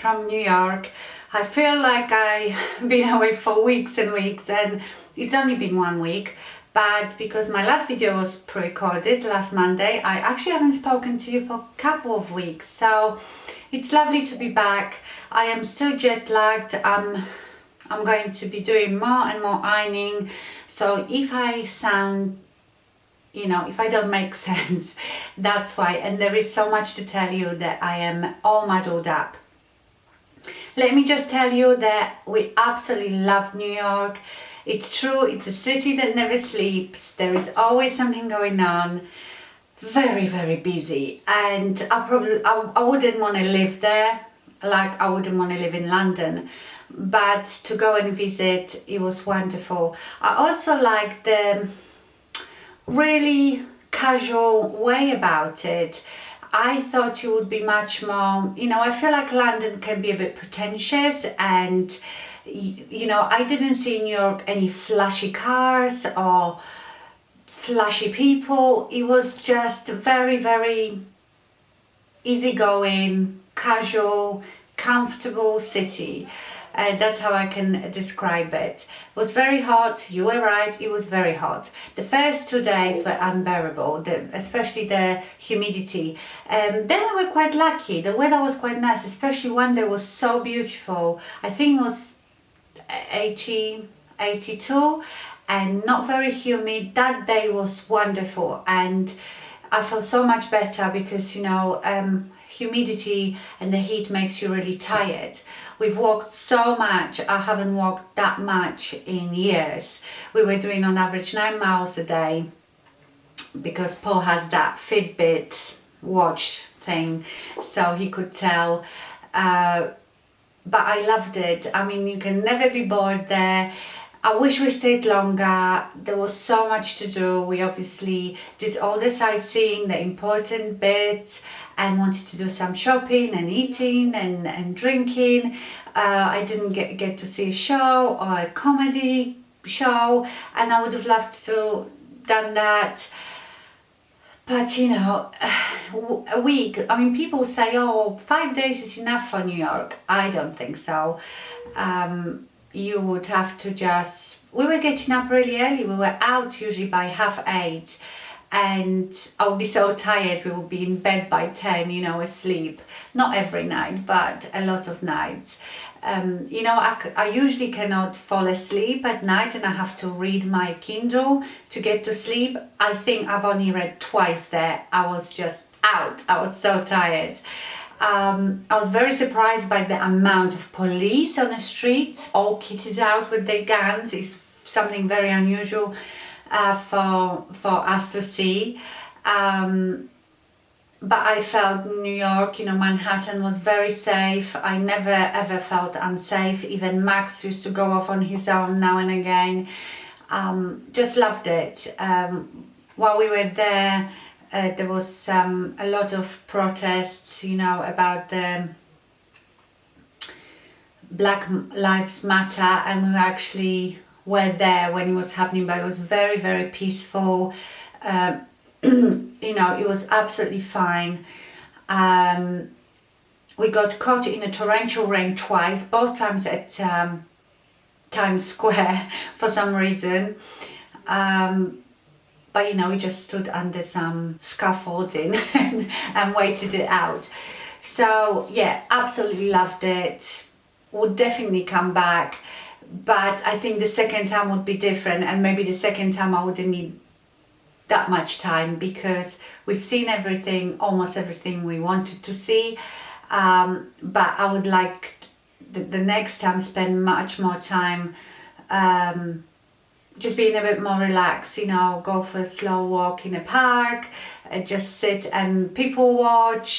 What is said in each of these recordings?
from New York. I feel like I've been away for weeks and weeks, and it's only been 1 week, but because my last video was pre-recorded last Monday, I actually haven't spoken to you for a couple of weeks, so it's lovely to be back. I am still jet lagged. I'm going to be doing more and more ironing, so if I sound, if I don't make sense, that's why. And there is so much to tell you that I am all muddled up. Let me just tell you that we absolutely love New York. It's true, it's a city that never sleeps. There is always something going on. Very, very busy. And I wouldn't want to live there, like I wouldn't want to live in London. But to go and visit, it was wonderful. I also like the really casual way about it. I thought it would be much more, I feel like London can be a bit pretentious, and I didn't see in New York any flashy cars or flashy people. It was just very, very easygoing, casual, comfortable city. That's how I can describe it. It was very hot, you were right, it was very hot. The first 2 days were unbearable, especially the humidity. Then we were quite lucky, the weather was quite nice, especially one day was so beautiful. I think it was 80, 82 and not very humid. That day was wonderful, and I felt so much better because, humidity and the heat makes you really tired. We've walked so much. I haven't walked that much in years. We were doing on average 9 miles a day because Paul has that Fitbit watch thing, so he could tell. But I loved it. I mean, you can never be bored there. I wish we stayed longer. There was so much to do. We obviously did all the sightseeing, the important bits, and wanted to do some shopping and eating and drinking. I didn't get to see a show or a comedy show, and I would have loved to done that. But a week, I mean, people say, 5 days is enough for New York. I don't think so. You would have to we were getting up really early. We were out usually by 7:30, and I would be so tired. We would be in bed by 10, asleep. Not every night, but a lot of nights. I usually cannot fall asleep at night, and I have to read my Kindle to get to sleep. I think I've only read twice there. I was just out. I was so tired. I was very surprised by the amount of police on the streets, all kitted out with their guns. It's something very unusual for us to see. But I felt New York, Manhattan was very safe. I never ever felt unsafe. Even Max used to go off on his own now and again. Just loved it. While we were there, there was a lot of protests, about the Black Lives Matter, and we actually were there when it was happening, but it was very, very peaceful. It was absolutely fine. We got caught in a torrential rain twice, both times at Times Square for some reason. But we just stood under some scaffolding and waited it out. So yeah, absolutely loved it. Would definitely come back, but I think the second time would be different, and maybe the second time I wouldn't need that much time because we've seen everything, almost everything we wanted to see. But I would like the next time spend much more time just being a bit more relaxed, go for a slow walk in a park, just sit and people watch,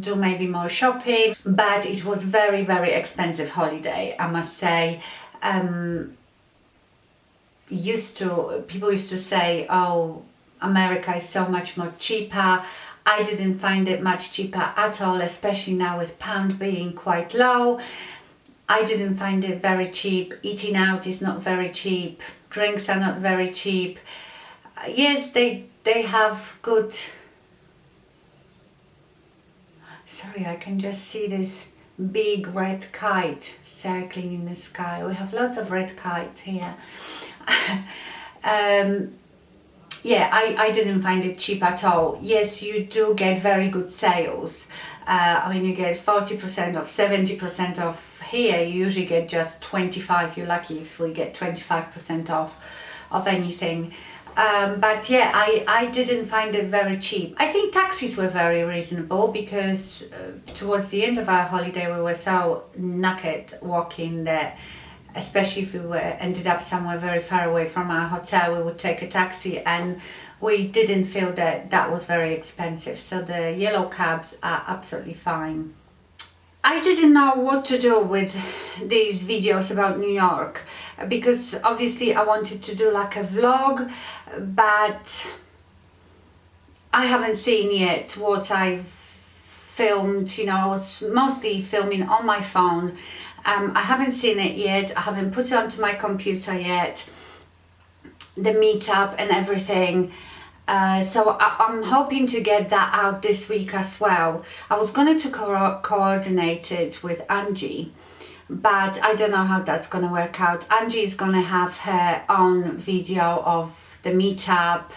do maybe more shopping. But it was very, very expensive holiday, I must say. People used to say, America is so much more cheaper. I didn't find it much cheaper at all, especially now with pound being quite low. I didn't find it very cheap. Eating out is not very cheap. Drinks are not very cheap. Yes, they have good... Sorry, I can just see this big red kite circling in the sky. We have lots of red kites here. Yeah, I didn't find it cheap at all. Yes, you do get very good sales. I mean, you get 40% off, 70% off. Here you usually get just 25. You're lucky if we get 25% off of anything. But yeah, I didn't find it very cheap. I think taxis were very reasonable because towards the end of our holiday we were so knackered walking there, especially if we ended up somewhere very far away from our hotel. We would take a taxi, and we didn't feel that that was very expensive. So the yellow cabs are absolutely fine. I didn't know what to do with these videos about New York because obviously I wanted to do like a vlog, but I haven't seen yet what I've filmed. You know, I was mostly filming on my phone. I haven't seen it yet. I haven't put it onto my computer yet, the meetup and everything. So I'm hoping to get that out this week as well. I was going to coordinate it with Angie, but I don't know how that's going to work out. Angie is going to have her own video of the meetup.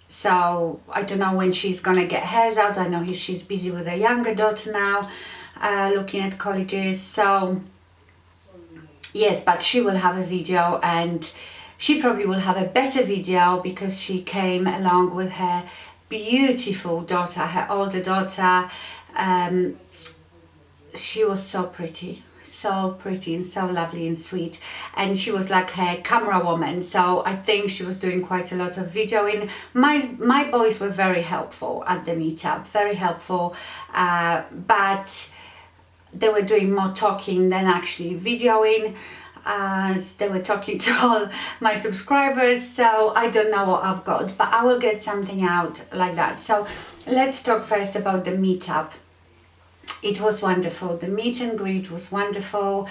So I don't know when she's going to get hers out. I know she's busy with a younger daughter now, looking at colleges. So yes, but she will have a video, and she probably will have a better video because she came along with her beautiful daughter, her older daughter. She was so pretty and so lovely and sweet, and she was like her camera woman, so I think she was doing quite a lot of videoing. My boys were very helpful at the meetup, very helpful, but they were doing more talking than actually videoing. They were talking to all my subscribers, so I don't know what I've got, but I will get something out like that. So let's talk first about the meetup. It was wonderful. The meet and greet was wonderful.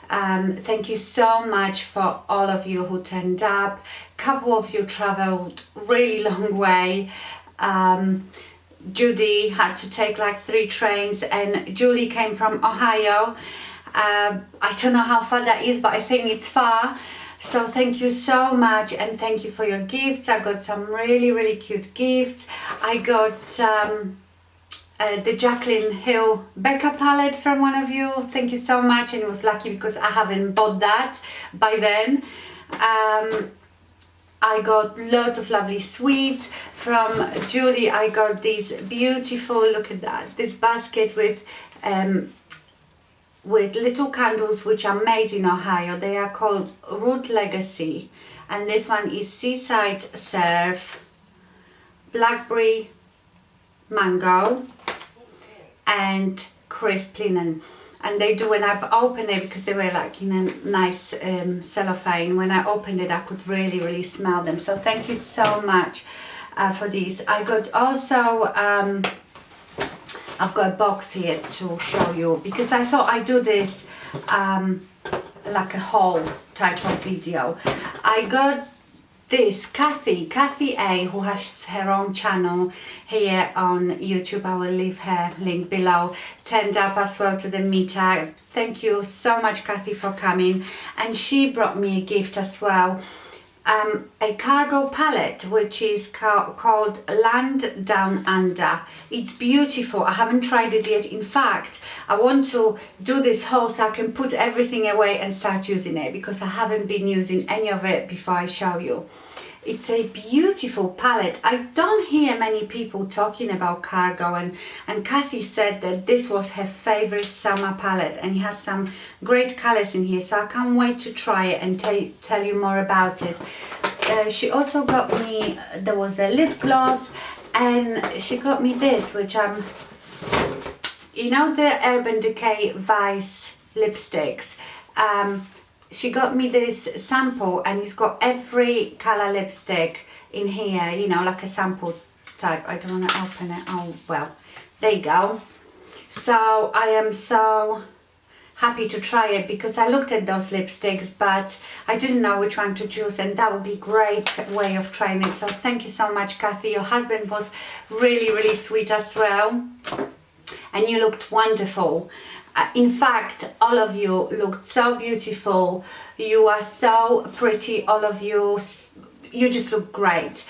Thank you so much for all of you who turned up. A couple of you traveled really long way. Judy had to take like 3 trains, and Julie came from Ohio. I don't know how far that is, but I think it's far. So thank you so much, and thank you for your gifts. I got some really cute gifts. I got the Jacqueline Hill Becca palette from one of you. Thank you so much, and it was lucky because I haven't bought that by then. I got lots of lovely sweets from Julie. I got these beautiful, look at that, this basket with little candles which are made in Ohio. They are called Root Legacy, and this one is Seaside Surf, Blackberry Mango and Crisp Linen. And they do, when I've opened it, because they were like in a nice cellophane, when I opened it I could really smell them. So thank you so much for these. I got also I've got a box here to show you, because I thought I'd do this like a haul type of video. I got this Kathy A, who has her own channel here on YouTube. I will leave her link below. Turned up as well to the meetup. Thank you so much, Kathy, for coming. And she brought me a gift as well. A cargo palette which is called Land Down Under. It's beautiful. I haven't tried it yet. In fact, I want to do this haul so I can put everything away and start using it, because I haven't been using any of it before I show you. It's a beautiful palette. I don't hear many people talking about cargo, and Kathy said that this was her favorite summer palette, and it has some great colors in here, so I can't wait to try it and tell you more about it. She also got me, there was a lip gloss, and she got me this, which you know, the Urban Decay Vice lipsticks. She got me this sample, and it's got every color lipstick in here, you know, like a sample type. I don't want to open it. Oh well, there you go. So I am so happy to try it, because I looked at those lipsticks but I didn't know which one to choose, and that would be a great way of trying it. So thank you so much, Kathy. Your husband was really sweet as well. and you looked wonderful. In fact, all of you looked so beautiful. You are so pretty, all of you. You just look great.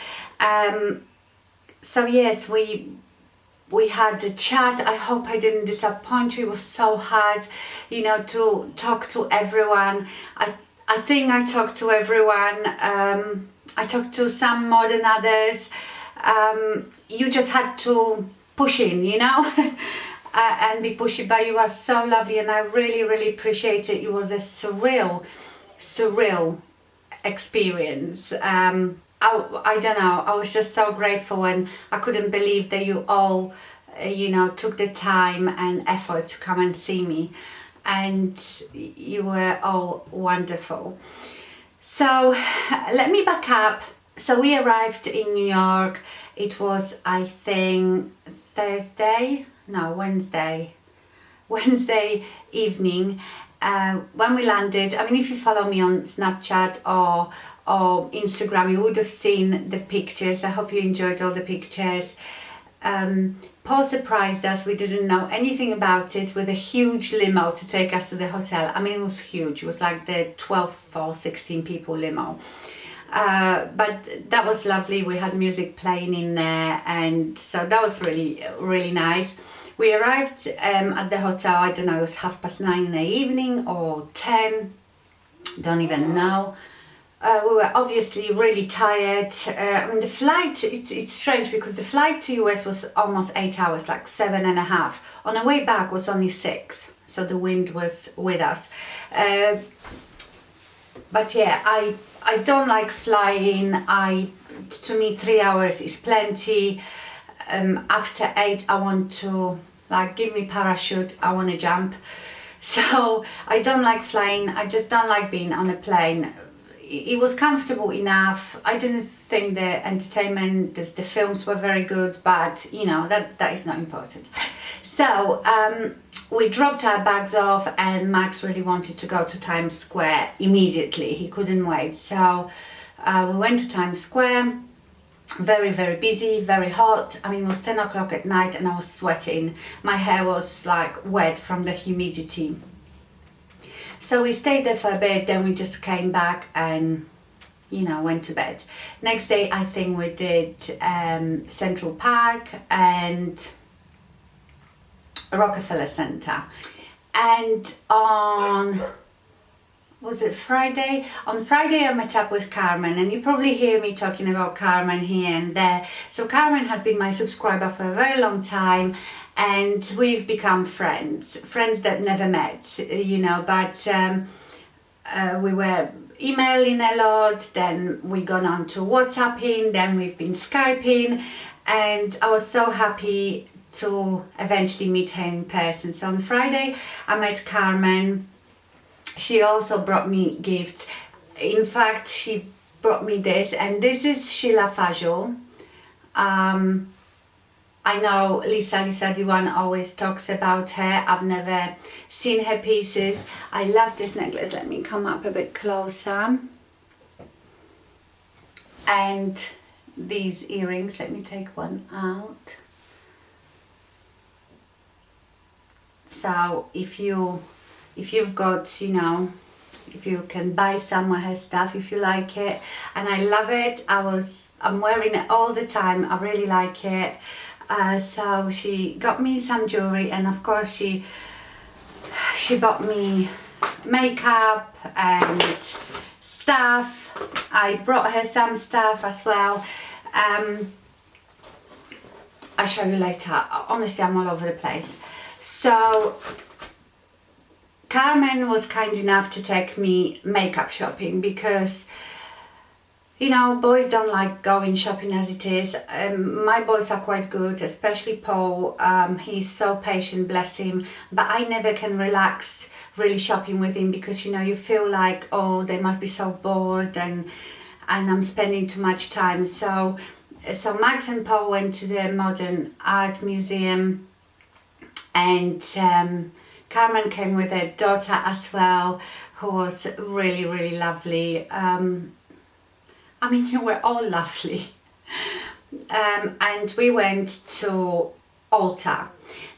So yes, we had a chat. I hope I didn't disappoint you. It was so hard, you know, to talk to everyone. I think I talked to everyone. I talked to some more than others. You just had to push in, you know, and be pushy, but you are so lovely, and I really, really appreciate it. It was a surreal experience. I don't know, I was just so grateful, and I couldn't believe that you all, you know, took the time and effort to come and see me, and you were all wonderful. So let me back up. So we arrived in New York. It was, I think, Wednesday evening when we landed. I mean, if you follow me on Snapchat or Instagram, you would have seen the pictures. I hope you enjoyed all the pictures. Paul surprised us. We didn't know anything about it, with a huge limo to take us to the hotel. I mean, it was huge. It was like the 12 or 16 people limo. But that was lovely. We had music playing in there, and so that was really, really nice. We arrived at the hotel, I don't know, it was 9:30 in the evening or 10, don't even know. We were obviously really tired. I mean, the flight, it's strange because the flight to US was almost 8 hours, like 7.5. On the way back was only 6, so the wind was with us. But yeah, I don't like flying. To me, 3 hours is plenty. After 8, I want to, like, give me parachute, I want to jump. So I don't like flying. I just don't like being on a plane. It was comfortable enough. I didn't think the entertainment, the films were very good, but you know, that is not important. So we dropped our bags off, and Max really wanted to go to Times Square immediately. He couldn't wait. So we went to Times Square. Very, very busy, very hot. I mean, it was 10 o'clock at night and I was sweating. My hair was like wet from the humidity. So we stayed there for a bit, then we just came back and, you know, went to bed. Next day, I think we did Central Park and Rockefeller Center. And was it Friday? On Friday I met up with Carmen, and you probably hear me talking about Carmen here and there. So Carmen has been my subscriber for a very long time, and we've become friends that never met, you know, but we were emailing a lot, then we gone on to WhatsApping, then we've been Skyping, and I was so happy to eventually meet her in person. So on Friday I met Carmen. She also brought me gifts. In fact, she brought me this, and this is Sheila Fajol. I know Lisa Diwan always talks about her. I've never seen her pieces. I love this necklace. Let me come up a bit closer. And these earrings, let me take one out. So if you've got, you know, if you can buy some of her stuff, if you like it, and I love it. I'm wearing it all the time. I really like it. So she got me some jewelry, and of course she bought me makeup and stuff. I brought her some stuff as well. I'll show you later. Honestly, I'm all over the place. So Carmen was kind enough to take me makeup shopping because, you know, boys don't like going shopping as it is. My boys are quite good, especially Paul. He's so patient, bless him. But I never can relax really shopping with him because, you know, you feel like, oh, they must be so bored and I'm spending too much time. So Max and Paul went to the Modern Art Museum, and Carmen came with her daughter as well, who was really, really lovely. I mean, you were all lovely. And we went to Ulta.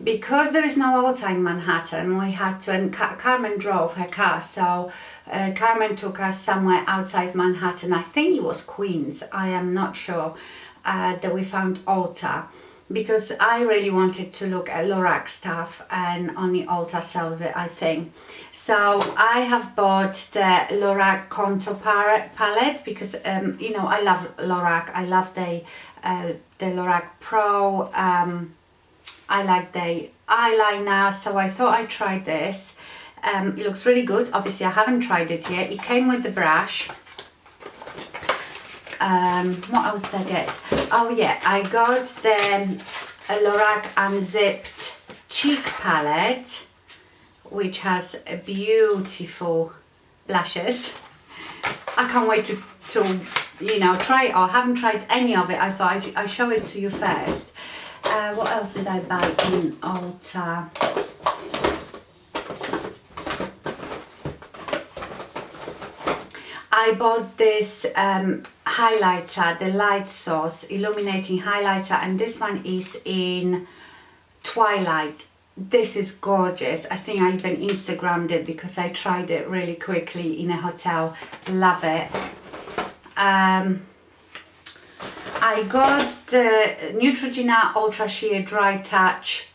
Because there is no Ulta in Manhattan, we had to, and Carmen drove her car, so Carmen took us somewhere outside Manhattan. I think it was Queens, I am not sure, that we found Ulta, because I really wanted to look at Lorac stuff, and only Ulta sells it, I think. So I have bought the Lorac Contour palette because you know, I love Lorac. I love the Lorac Pro. I like the eyeliner, so I thought I'd try this. It looks really good. Obviously I haven't tried it yet. It came with the brush. What else did I get? Oh yeah, I got the Lorac Unzipped Cheek Palette, which has beautiful blushes. I can't wait to you know, try it. I haven't tried any of it. I thought I'd show it to you first. What else did I buy in Ulta? I bought this highlighter, the Light Source Illuminating Highlighter, and this one is in Twilight. This is gorgeous. I think I even Instagrammed it because I tried it really quickly in a hotel. Love it. I got the Neutrogena Ultra Sheer Dry Touch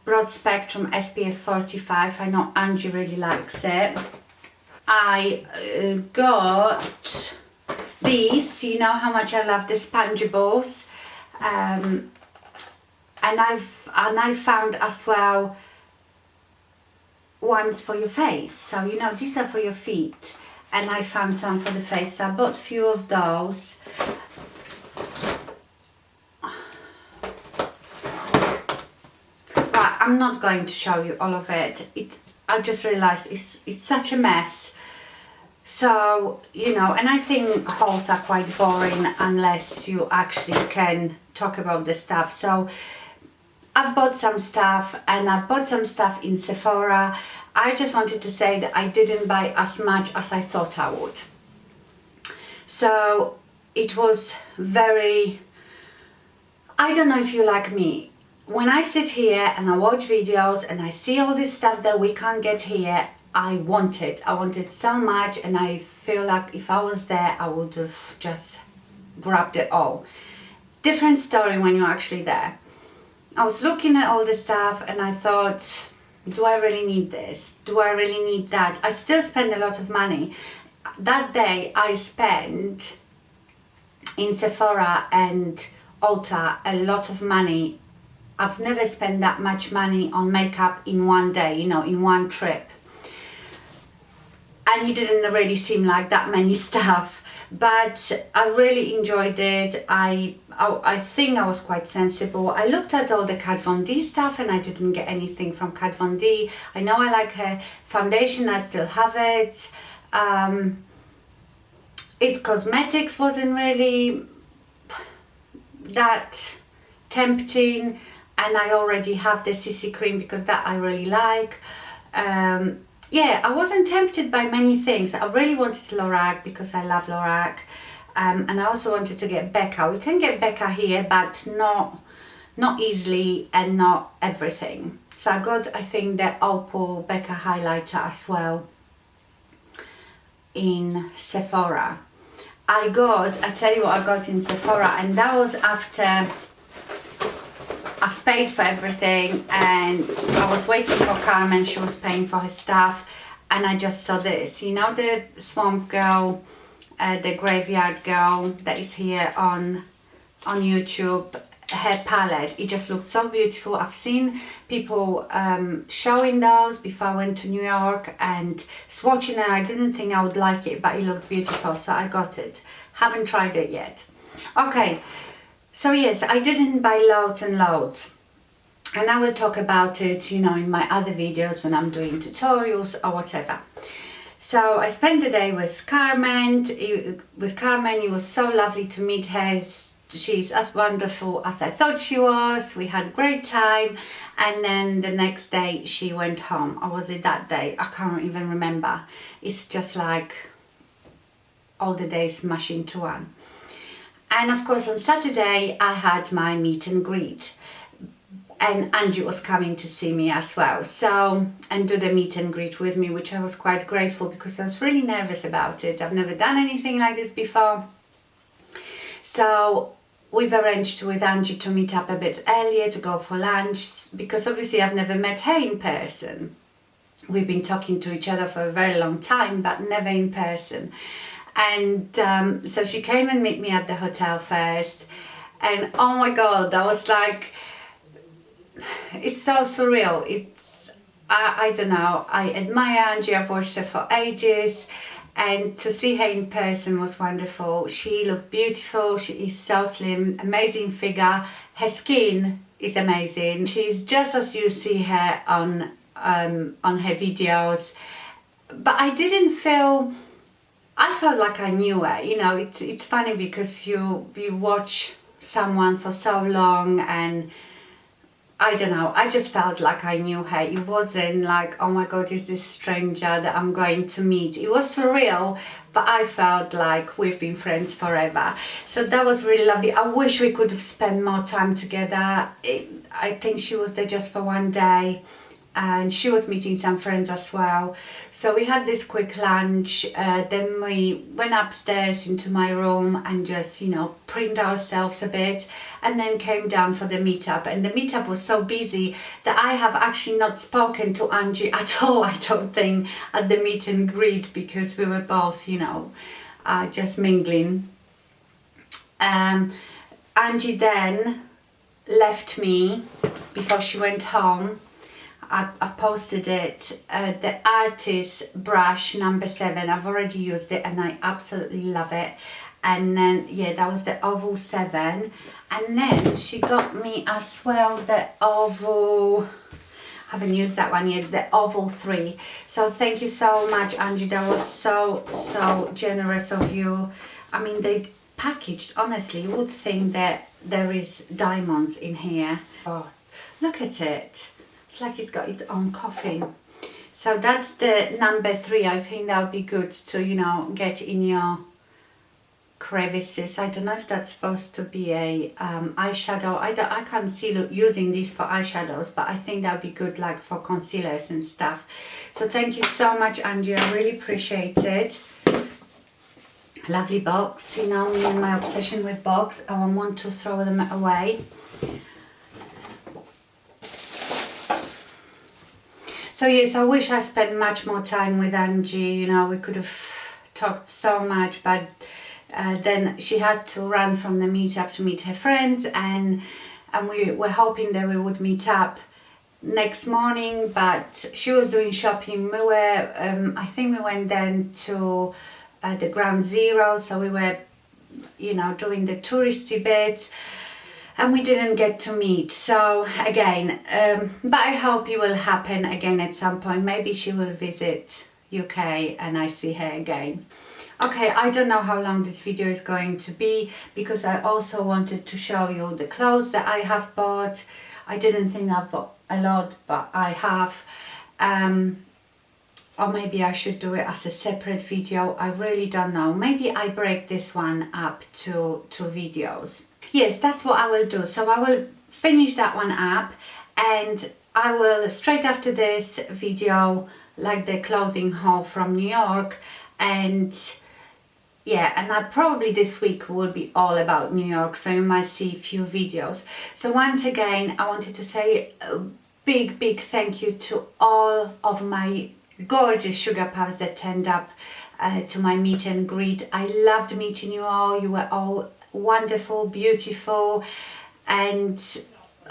Broad Spectrum SPF 45. I know Angie really likes it. I got these. You know how much I love the Spongeables, and I found as well ones for your face. So you know, these are for your feet, and I found some for the face. So I bought a few of those. But I'm not going to show you all of it. I just realized it's such a mess. So, you know, and I think hauls are quite boring unless you actually can talk about the stuff. So I've bought some stuff, and I've bought some stuff in Sephora. I just wanted to say that I didn't buy as much as I thought I would. So it was very, I don't know if you like me. When I sit here and I watch videos and I see all this stuff that we can't get here, I want it. I want it so much, and I feel like if I was there, I would have just grabbed it all. Different story when you're actually there. I was looking at all this stuff and I thought, do I really need this? Do I really need that? I still spend a lot of money. That day I spent in Sephora and Ulta a lot of money. I've never spent that much money on makeup in one day, you know, in one trip. And it didn't really seem like that many stuff, but I really enjoyed it. I think I was quite sensible. I looked at all the Kat Von D stuff and I didn't get anything from Kat Von D. I know I like her foundation, I still have it. It Cosmetics wasn't really that tempting, and I already have the CC cream because that I really like. Yeah, I wasn't tempted by many things. I really wanted Lorac because I love Lorac, and I also wanted to get Becca. We can get Becca here, but not easily and not everything. So I got, I think, the Opal Becca highlighter as well in Sephora. I tell you what I got in Sephora, and that was after I've paid for everything and I was waiting for Carmen. She was paying for her stuff, and I just saw this, you know, the Swamp Girl, the Graveyard Girl that is here on YouTube, her palette. It just looks so beautiful. I've seen people showing those before I went to New York and swatching it. I didn't think I would like it, but it looked beautiful, so I got it. Haven't tried it yet. Okay. So yes, I didn't buy loads and loads, and I will talk about it, you know, in my other videos when I'm doing tutorials or whatever. So I spent the day with Carmen. It was so lovely to meet her. She's as wonderful as I thought she was. We had a great time, and then the next day she went home. Or was it that day? I can't even remember. It's just like all the days mash into one. And of course on Saturday I had my meet and greet. and Angie was coming to see me as well, so, and do the meet and greet with me, which I was quite grateful because I was really nervous about it. I've never done anything like this before. So we've arranged with Angie to meet up a bit earlier to go for lunch, because obviously I've never met her in person. We've been talking to each other for a very long time, but never in person. And so she came and met me at the hotel first, and oh my god, that was like, it's so surreal. It's, I don't know, I admire Angie, I've watched her for ages, and to see her in person was wonderful. She looked beautiful, she is so slim, amazing figure, her skin is amazing. She's just as you see her on her videos, but I didn't feel, I felt like I knew her. You know, it's funny because you watch someone for so long, and I don't know, I just felt like I knew her. It wasn't like, oh my god, is this stranger that I'm going to meet. It was surreal, but I felt like we've been friends forever. So that was really lovely. I wish we could have spent more time together. I think she was there just for one day, and she was meeting some friends as well. So we had this quick lunch, then we went upstairs into my room and just, you know, preened ourselves a bit, and then came down for the meetup. And the meetup was so busy that I have actually not spoken to Angie at all, I don't think, at the meet and greet, because we were both, you know, just mingling. Angie then left me before she went home. I posted it, the artist brush number 7. I've already used it and I absolutely love it. And then, yeah, that was the oval 7. And then she got me as well the oval, I haven't used that one yet, the oval 3. So thank you so much, Angie. That was so generous of you. I mean, they packaged, honestly, you would think that there is diamonds in here. Oh, look at it. It's like it's got its own coffin. So that's the number 3. I think that would be good to, you know, get in your crevices. I don't know if that's supposed to be a eyeshadow. I can't see using this for eyeshadows, but I think that would be good like for concealers and stuff. So thank you so much, Angie. I really appreciate it. Lovely box. You know me and my obsession with box. I don't want to throw them away. So yes, I wish I spent much more time with Angie. You know, we could have talked so much, but then she had to run from the meetup to meet her friends, and we were hoping that we would meet up next morning, but she was doing shopping. We were, I think we went then to the Ground Zero, so we were, you know, doing the touristy bits. And we didn't get to meet, so again, but I hope it will happen again at some point. Maybe she will visit UK and I see her again. Okay, I don't know how long this video is going to be, because I also wanted to show you the clothes that I have bought. I didn't think I bought a lot, but I have. Or maybe I should do it as a separate video. I really don't know. Maybe I break this one up to 2 videos. Yes, that's what I will do. So I will finish that one up, and I will, straight after this video, like the clothing haul from New York, and yeah, and I probably this week will be all about New York, so you might see a few videos. So once again, I wanted to say a big thank you to all of my gorgeous SugarPuffs that turned up to my meet and greet. I loved meeting you all. You were all wonderful, beautiful, and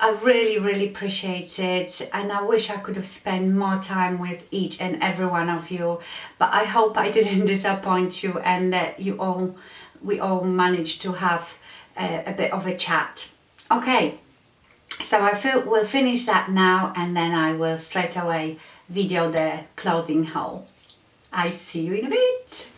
I really appreciate it, and I wish I could have spent more time with each and every one of you, but I hope I didn't disappoint you, and that we all managed to have a bit of a chat. Okay, so I feel we'll finish that now, and then I will straight away video the clothing haul. I see you in a bit.